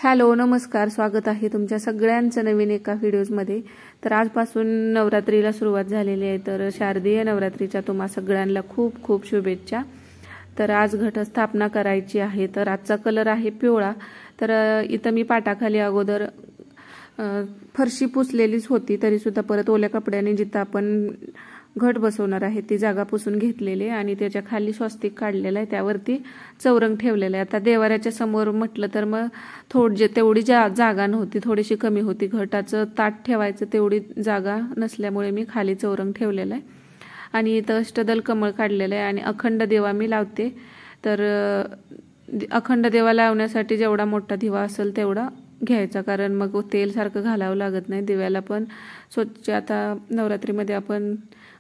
Hello नमस्कार, स्वागत आहे तुमच्या सगळ्यांचं नवीन एका व्हिडिओमध्ये। तर आजपासून नवरात्रीला सुरुवात झालेली आहे, तर शारदीय नवरात्रीच्या तुम्हा सगळ्यांना खूप खूप शुभेच्छा। तर आज घटस्थापना करायची आहे, तर आजचा कलर आहे पिवळा। तर इथं मी पाटाखाली अगोदर फरशी पुसलेलीच होती, तरी सुद्धा परत ओल्या कपड्याने जिथं आपण घट बसवणार आहे ती जागा पुसून घेतलेली आणि त्याच्या खाली स्वस्तिक काढलेलं आहे, त्यावरती चौरंग ठेवलेलं आहे। आता देवाऱ्याच्या समोर म्हटलं तर मग तेवढी जागा नव्हती, थोडीशी कमी होती, घटाचं ताट ठेवायचं तेवढी जागा नसल्यामुळे मी खाली चौरंग ठेवलेलं आहे। आणि इथं अष्टदल कमळ काढलेलं आहे आणि अखंड दिवा मी लावते। तर अखंड दिवा लावण्यासाठी जेवढा मोठा दिवा असेल तेवढा घ्यायचा, कारण मग तेल सारखं घालावं लागत नाही। दिव्याला पण स्वच्छ, आता नवरात्रीमध्ये आपण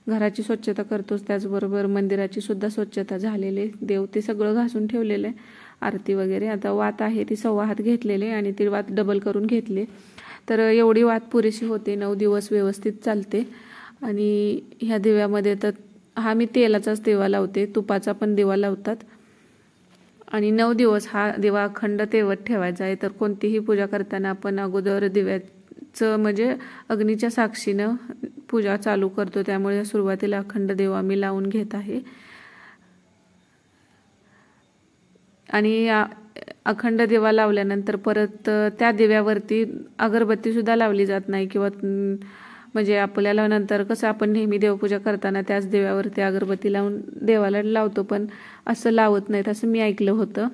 घराची स्वच्छता करतोच, त्याचबरोबर मंदिराची सुद्धा स्वच्छता झालेली, देव ते सगळं घासून ठेवलेलं आहे, आरती वगैरे। आता वात आहे ती 1.25 हात घेतलेले आणि ती वात डबल करून घेतली, तर एवढी वात पुरेशी होते, 9 दिवस व्यवस्थित चालते। आणि ह्या दिव्यामध्ये तर मी तेलाचाच दिवा लावते, तुपाचा पण दिवा लावतात आणि 9 दिवस हा दिवा अखंड तेवत ठेवायचा आहे। तर कोणतीही पूजा करताना आपण अगोदर दिव्याचं म्हणजे अग्नीच्या साक्षीनं पूजा चालू करतो, त्यामुळे सुरुवातीला अखंड दिवा मी लावून घेत आहे। आणि अखंड दिवा लावल्यानंतर परत त्या दिव्यावरती अगरबत्ती सुद्धा लावली जात नाही, किंवा म्हणजे आपल्याला नंतर कसं आपण नेहमी देवपूजा करताना त्याच दिव्यावरती अगरबत्ती लावून देवाला लावतो, पण असं लावत नाहीत असं मी ऐकलं होतं।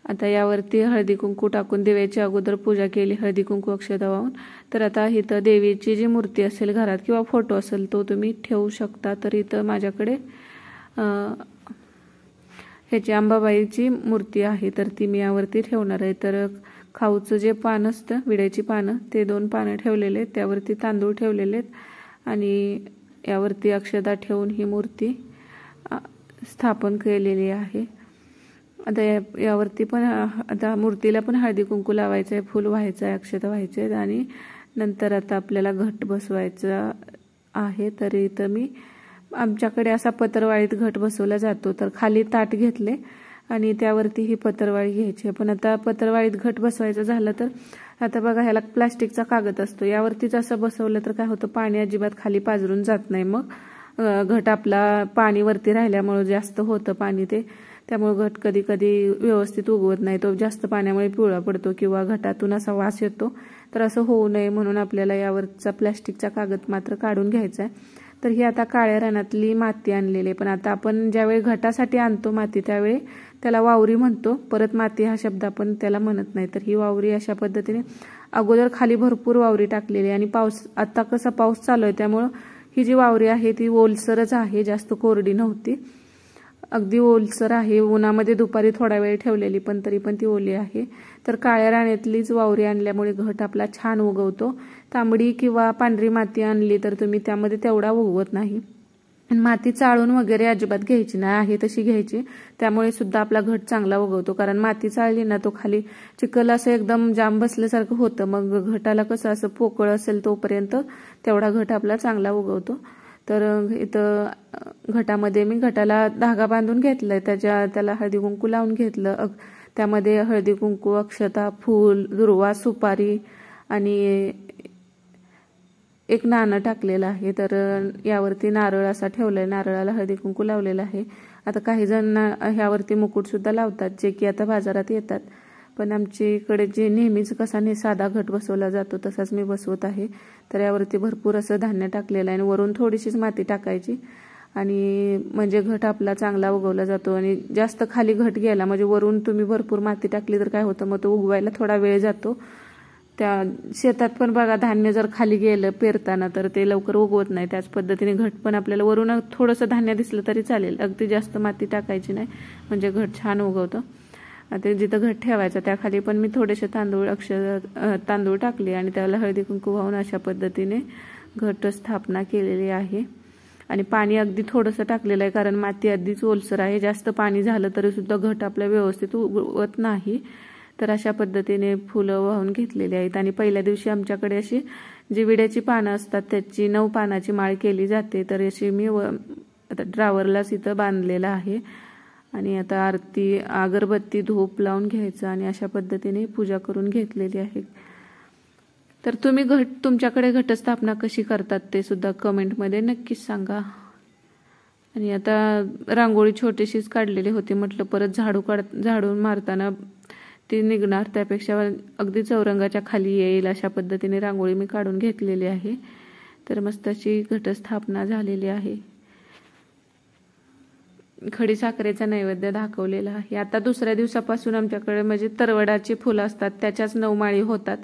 आता यावरती हळदी कुंकू टाकून दिव्याची अगोदर पूजा केली, हळदी कुंकू अक्षता वाहून। तर आता इथं देवीची जी मूर्ती असेल घरात किंवा फोटो असेल तो तुम्ही ठेवू शकता। तर इथं माझ्याकडे ह्याची अंबाबाईची मूर्ती आहे, तर ती मी यावरती ठेवणार आहे। तर खाऊचं जे पान असतं, विड्याची पानं, ते 2 पानं ठेवलेले आहेत, त्यावरती तांदूळ ठेवलेले आहेत आणि यावरती अक्षता ठेवून ही मूर्ती स्थापन केलेली आहे। आता यावरती पण आता मूर्तीला पण हळदी कुंकू लावायचं आहे, फूल व्हायचं आहे, अक्षता व्हायचे आहेत आणि नंतर आता आपल्याला घट बसवायचा आहे। तर इथं मी आमच्याकडे असा पत्रवाळीत घट बसवला जातो, तर खाली ताट घेतले आणि त्यावरती ही पत्रवाळी घ्यायची। पण आता पत्रवाळीत घट बसवायचं झालं तर आता बघा, ह्याला प्लास्टिकचा कागद असतो, यावरतीच असं बसवलं तर काय होतं, पाणी अजिबात खाली पाझरून जात नाही, मग घट आपला पाणी वरती राहिल्यामुळे जास्त होतं पाणी ते, त्यामुळे घट कधी कधी व्यवस्थित उगवत नाही, तो जास्त पाण्यामुळे पिवळा पडतो किंवा घटातून असा वास येतो। तर असं होऊ नये म्हणून आपल्याला यावरचा प्लास्टिकचा कागद मात्र काढून घ्यायचा आहे। तर ही आता काळ्या रानातली माती आणलेली आहे, पण आता आपण ज्यावेळी घटासाठी आणतो माती त्यावेळी त्याला वावरी म्हणतो, परत माती हा शब्द आपण त्याला म्हणत नाही। तर ही वावरी अशा पद्धतीने अगोदर खाली भरपूर वावरी टाकलेली आहे आणि आता कसा पाऊस चालू आहे त्यामुळं ही जी वावरी आहे ती ओलसरच आहे, जास्त कोरडी नव्हती, अगदी ओलसर आहे। उन्हामध्ये दुपारी थोडा वेळ ठेवलेली पण तरी पण ती ओली आहे। तर काळ्या रानातलीच वावरी आणल्यामुळे घट आपला छान उगवतो। तांबडी किंवा पांढरी माती आणली तर तुम्ही त्यामध्ये तेवढा उगवत नाही, माती चाळून वगैरे अजिबात घ्यायची नाही, आहे तशी घ्यायची, त्यामुळे सुद्धा आपला घट चांगला उगवतो। कारण माती चाळली ना तो खाली चिखल असं एकदम जाम बसल्यासारखं होतं, मग घटाला कसं असं पोकळ असेल तोपर्यंत तेवढा घट आपला चांगला उगवतो। तर इथं घटामध्ये मी घटाला धागा बांधून घेतलाय, त्याला हळदी कुंकू लावून घेतलं, त्यामध्ये हळदी कुंकू, अक्षता, फूल, दुर्वा, सुपारी आणि एक नाणं टाकलेलं आहे। तर यावरती नारळ असा ठेवलाय, नारळाला हळदी कुंकू लावलेलं आहे। आता काही जण ह्यावरती मुकुट सुद्धा लावतात, जे की आता बाजारात येतात, पण आमच्याकडे जे नेहमीच कसा साधा घट बसवला जातो तसाच मी बसवत आहे। तर यावरती भरपूर असं धान्य टाकलेलं आहे आणि वरून थोडीशीच माती टाकायची, आणि म्हणजे घट आपला चांगला उगवला जातो। आणि जास्त खाली घट गेला म्हणजे वरून तुम्ही भरपूर माती टाकली तर काय होतं, मग तो उगवायला थोडा वेळ जातो। त्या शेतात पण बघा, धान्य जर खाली गेलं पेरताना तर ते लवकर उगवत नाही, त्याच पद्धतीने घट पण आपल्याला वरून थोडंसं धान्य दिसलं तरी चालेल, अगदी जास्त माती टाकायची नाही, म्हणजे घट छान उगवतं। आता जिथं घट ठेवायचा त्याखाली पण मी थोडेसे तांदूळ टाकले आणि त्याला हळदी कुंकू वाहून अशा पद्धतीने घट स्थापना केलेली आहे। आणि पाणी अगदी थोडंसं टाकलेलं आहे, कारण माती अगदीच ओलसर आहे, जास्त पाणी झालं तरी सुद्धा घट आपल्या व्यवस्थित उगवत नाही। तर अशा पद्धतीने फुलं वाहून घेतलेली आहेत। आणि पहिल्या दिवशी आमच्याकडे अशी जी विड्याची पानं असतात त्याची 9 पानाची माळ केली जाते, तर अशी मी आता ड्रावरलाच इथं बांधलेलं आहे आणि आता आरती अगरबत्ती धूप लावून घ्यायचं आणि अशा पद्धतीने पूजा करून घेतलेली आहे. तर तुम्ही तुमच्याकडे घटस्थापना कशी करतात ते सुद्धा कमेंटमध्ये नक्कीच सांगा. आणि आता रांगोळी छोटीशीच काढलेली होती, म्हटलं परत झाडून मारताना ती निघणार, त्यापेक्षा अगदी चौरंगाच्या खाली येईल अशा पद्धतीने रांगोळी मी काढून घेतलेली आहे. तर मस्त अशी घटस्थापना झालेली आहे. खडी साखरेचा नैवेद्य दाखवलेला आहे. आता दुसऱ्या दिवसापासून आमच्याकडे म्हणजे तरवडाची फुलं असतात, त्याच्याच 9 माळी होतात.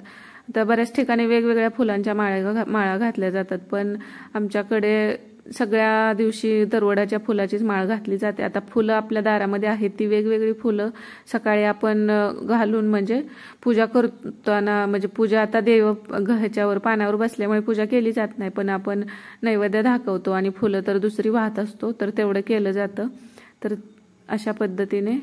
आता बऱ्याच ठिकाणी वेगवेगळ्या फुलांच्या माळा घातल्या जातात, पण आमच्याकडे सगळ्या दिवशी तरवडाच्या फुलाचीच माळ घातली जाते. आता फुलं आपल्या दारामध्ये आहेत, ती वेगवेगळी फुलं सकाळी आपण घालून म्हणजे पूजा करताना, म्हणजे पूजा आता देव ह्याच्यावर पानावर बसल्यामुळे पूजा केली जात नाही, पण आपण नैवेद्य दाखवतो आणि फुलं तर दुसरी वाहत असतो, तर तेवढं केलं जातं. तर अशा पद्धतीने